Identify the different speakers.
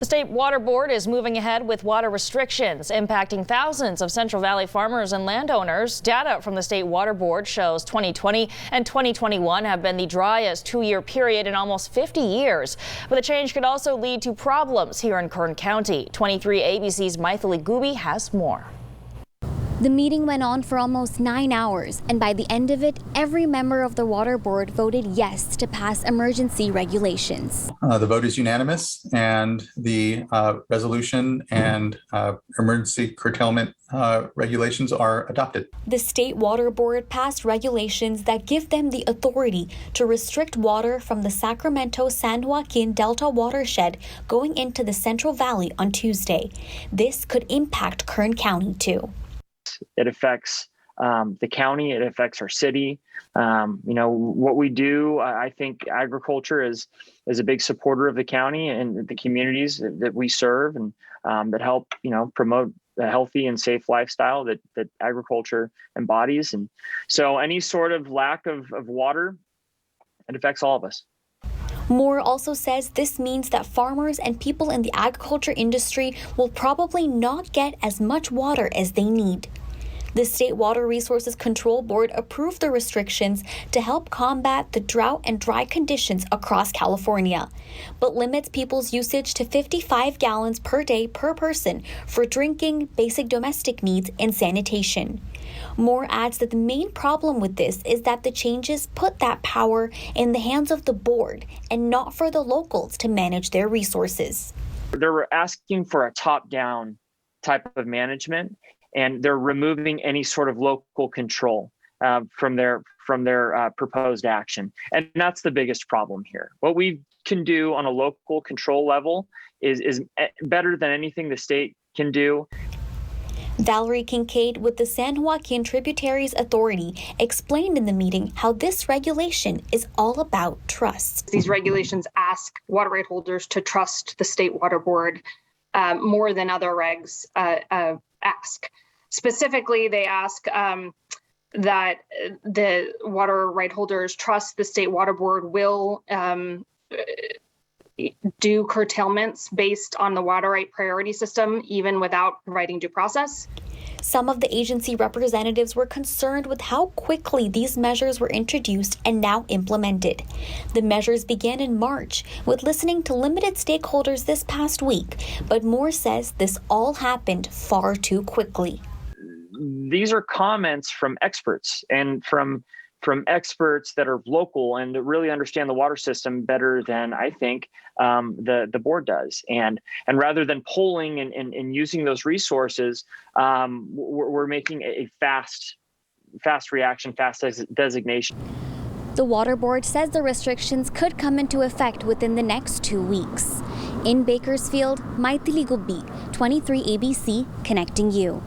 Speaker 1: The State Water Board is moving ahead with water restrictions impacting thousands of Central Valley farmers and landowners. Data from the State Water Board shows 2020 and 2021 have been the driest two-year period in almost 50 years. But the change could also lead to problems here in Kern County. 23 ABC's Maithili Gubi has more.
Speaker 2: The meeting went on for almost 9 hours, and by the end of it, every member of the Water Board voted yes to pass emergency regulations.
Speaker 3: The vote is unanimous, and the resolution and emergency curtailment regulations are adopted.
Speaker 2: The State Water Board passed regulations that give them the authority to restrict water from the Sacramento-San Joaquin Delta watershed going into the Central Valley on Tuesday. This could impact Kern County, too.
Speaker 4: It affects the county. It affects our city. What we do, I think agriculture is a big supporter of the county and the communities that we serve, and that help, promote a healthy and safe lifestyle that agriculture embodies. And so any sort of lack of water, it affects all of us.
Speaker 2: Moore also says this means that farmers and people in the agriculture industry will probably not get as much water as they need. The State Water Resources Control Board approved the restrictions to help combat the drought and dry conditions across California, but limits people's usage to 55 gallons per day per person for drinking, basic domestic needs, and sanitation. Moore adds that the main problem with this is that the changes put that power in the hands of the board and not for the locals to manage their resources.
Speaker 4: They're asking for a top-down type of management, and they're removing any sort of local control from their proposed action. And that's the biggest problem here. What we can do on a local control level is better than anything the state can do.
Speaker 2: Valerie Kincaid with the San Joaquin Tributaries Authority explained in the meeting how this regulation is all about trust.
Speaker 5: These regulations ask water right holders to trust the State Water Board more than other regs ask. Specifically, they ask that the water right holders trust the State Water Board will do curtailments based on the water right priority system, even without providing due process.
Speaker 2: Some of the agency representatives were concerned with how quickly these measures were introduced and now implemented. The measures began in March with listening to limited stakeholders this past week, but Moore says this all happened far too quickly.
Speaker 4: These are comments from experts and from experts that are local and that really understand the water system better than I think the board does. And rather than polling and using those resources, we're making a fast reaction, fast designation.
Speaker 2: The Water Board says the restrictions could come into effect within the next 2 weeks. In Bakersfield, Maithili Gubi, 23 ABC, connecting you.